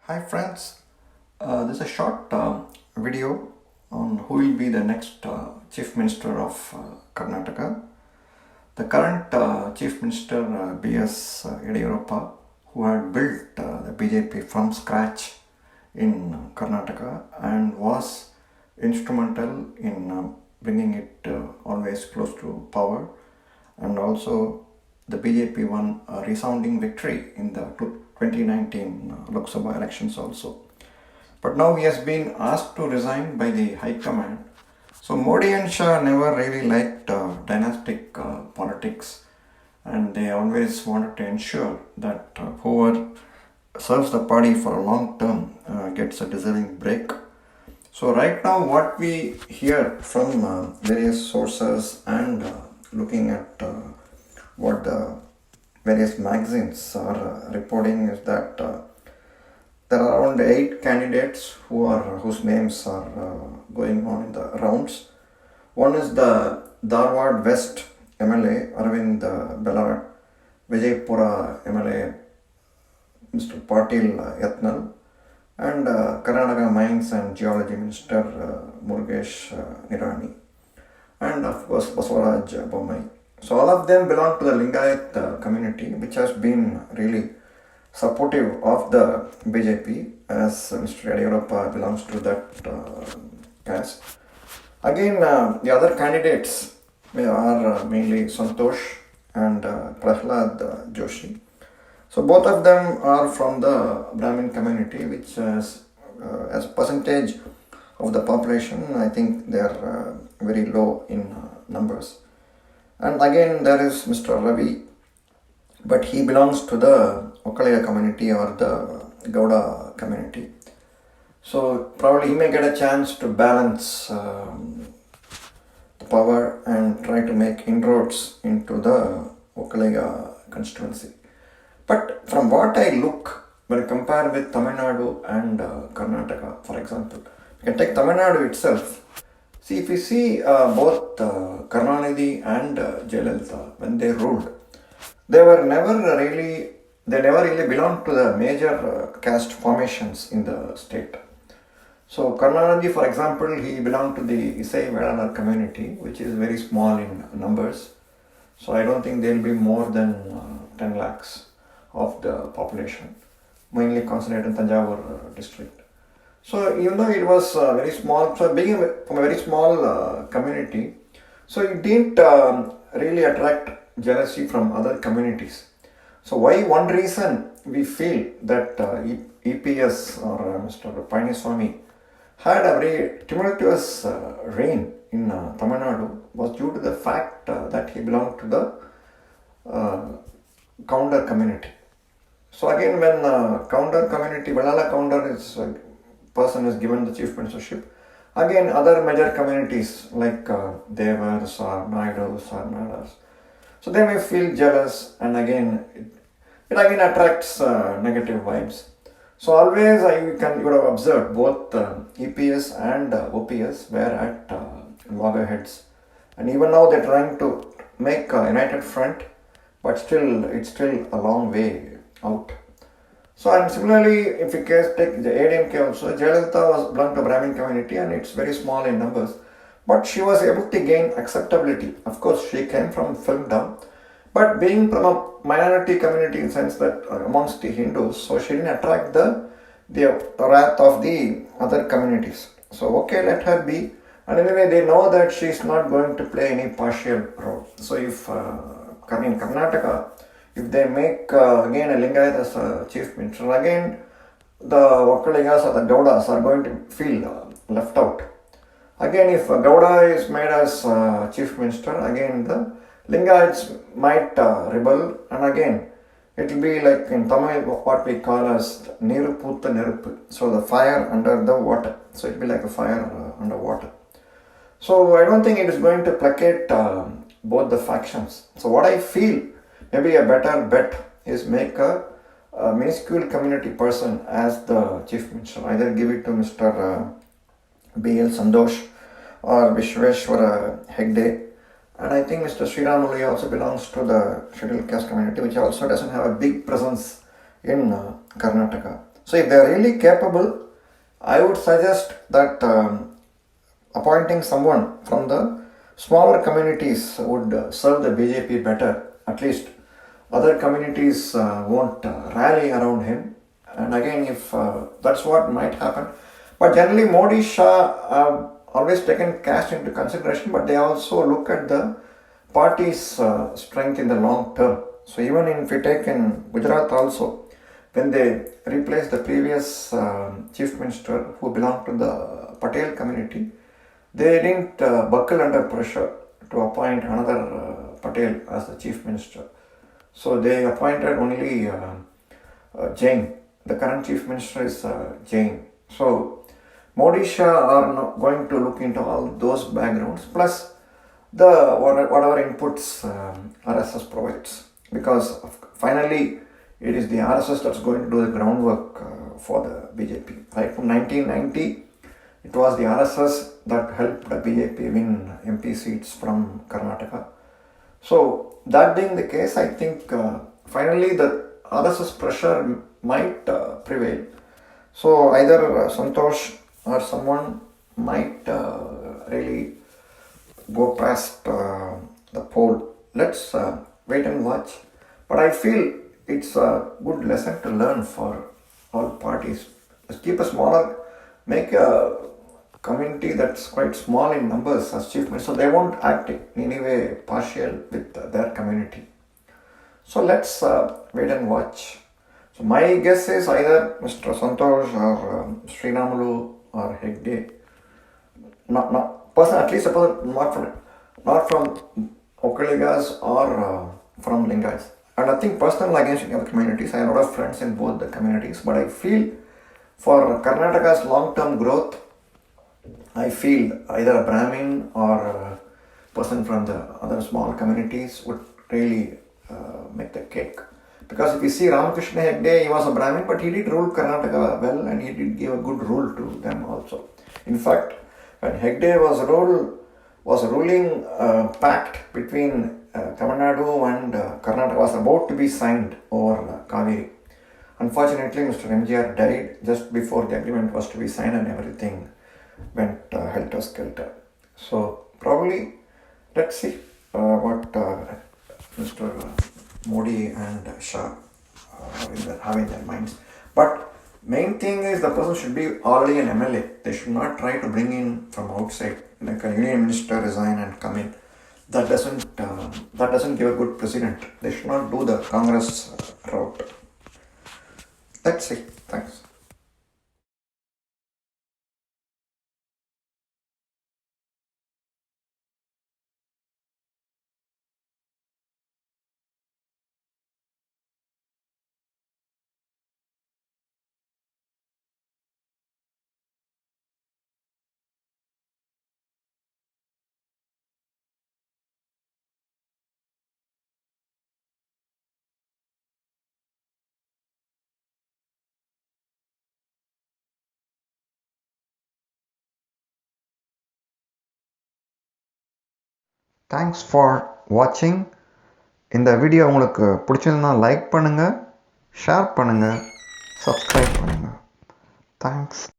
Hi friends, this is a short video on who will be the next Chief Minister of Karnataka. The current Chief Minister B.S. Ediyurappa, who had built the BJP from scratch in Karnataka and was instrumental in bringing it always close to power, and also the BJP won a resounding victory in the 2019 Lok Sabha elections also. But now he has been asked to resign by the High Command. So Modi and Shah never really liked dynastic politics, and they always wanted to ensure that whoever serves the party for a long term gets a deserving break. So right now what we hear from various sources and looking at what the various magazines are reporting is that there are around 8 candidates whose names are going on in the rounds. One is the Dharwad West MLA Arvind Bellar, Vijaypura MLA Mr. Patil Yatnal, and Karnataka Mines and Geology Minister Murugesh Nirani, and of course Basavaraj Bommai. So all of them belong to the Lingayat community, which has been really supportive of the BJP, as Mr. Ediyurappa belongs to that caste. Again, the other candidates are mainly Santosh and Prahlad Joshi. So both of them are from the Brahmin community, which has, as a percentage of the population, I think they are very low in numbers. And again there is Mr. Ravi, but he belongs to the Okkaliga community or the Gowda community. So probably he may get a chance to balance the power and try to make inroads into the Okkaliga constituency. But from what I look, when I compare with Tamil Nadu and Karnataka, for example, you can take Tamil Nadu itself. See, if you see both Karunanidhi and Jayalalitha, when they ruled, they never really belonged to the major caste formations in the state. So Karunanidhi, for example, he belonged to the Isai Vedanar community, which is very small in numbers. So I don't think there will be more than 10 lakhs of the population, mainly concentrated in Tanjavur district. So even though it was very small, so being from a very small community, so it didn't really attract jealousy from other communities. So one reason we feel that EPS or Mr. Painiswamy had a very tumultuous reign in Tamil Nadu was due to the fact that he belonged to the Counter community. So again, when Counter community, Valala Counter is person is given the chief ministership, again other major communities like Devars or Naidus or Nadas, so they may feel jealous, and again it again attracts negative vibes. So always you would have observed both EPS and OPS were at loggerheads, and even now they're trying to make a united front, but it's still a long way out. So, and similarly, if you take the ADMK also, Jayalalitha belonged to Brahmin community and it's very small in numbers, but she was able to gain acceptability. Of course, she came from Filmdom, but being from a minority community in the sense that amongst the Hindus, so she didn't attract the wrath of the other communities. So, okay, let her be. And anyway, they know that she is not going to play any partial role. So, if in Karnataka, if they make again a Lingayat as a chief minister, again the Okkaligas or the Gowdas are going to feel left out. Again, if Gowda is made as chief minister, again the Lingayats might rebel, and again it will be like in Tamil what we call as Niru Putha Niruppu, so the fire under the water. So it will be like a fire under water. So I don't think it is going to placate both the factions. So what I feel, maybe a better bet is make a minuscule community person as the chief minister. Either give it to Mr. B.L. Sandosh or Vishweshwara Hegde. And I think Mr. Sriramulu also belongs to the scheduled caste community, which also doesn't have a big presence in Karnataka. So if they are really capable, I would suggest that appointing someone from the smaller communities would serve the BJP better. At least other communities won't rally around him. And again, if that's what might happen. But generally, Modi Shah have always taken caste into consideration, but they also look at the party's strength in the long term. So even if we take in Gujarat also, when they replaced the previous chief minister who belonged to the Patel community, they didn't buckle under pressure to appoint another Patel as the chief minister. So they appointed only Jain. The current chief minister is Jain. So Modi Shah are not going to look into all those backgrounds plus the whatever inputs RSS provides, because finally it is the RSS that's going to do the groundwork for the BJP. Right from 1990, it was the RSS that helped the BJP win MP seats from Karnataka. So that being the case, I think finally the RSS pressure might prevail. So either Santosh or someone might really go past the poll. Let's wait and watch. But I feel it's a good lesson to learn for all parties. Let's keep a smaller, make a community that's quite small in numbers as chief minister, so they won't act in any way partial with their community. So let's wait and watch. So my guess is either Mr. Santosh or Srinamulu or Hegde. Not person, at least a person not from Okaligas or from Lingais. And I think personal against any other communities. I have a lot of friends in both the communities, but I feel for Karnataka's long-term growth, I feel either a Brahmin or a person from the other small communities would really make the cake. Because if you see Ramakrishna Hegde, he was a Brahmin, but he did rule Karnataka well and he did give a good rule to them also. In fact, when Hegde was a ruling pact between Tamil Nadu and Karnataka was about to be signed over Kaveri. Unfortunately, Mr. MGR died just before the agreement was to be signed and everything went helter-skelter. So probably, let's see what Mr. Modi and Shah have in their minds. But main thing is the person should be already an MLA. They should not try to bring in from outside, like a union minister resign and come in. That doesn't give a good precedent. They should not do the Congress route. Let's see. Thanks. Thanks for watching. இந்த video உங்களுக்கு பிடிச்சிருந்தா like பண்ணுங்க, share பண்ணுங்க, subscribe பண்ணுங்க. Thanks.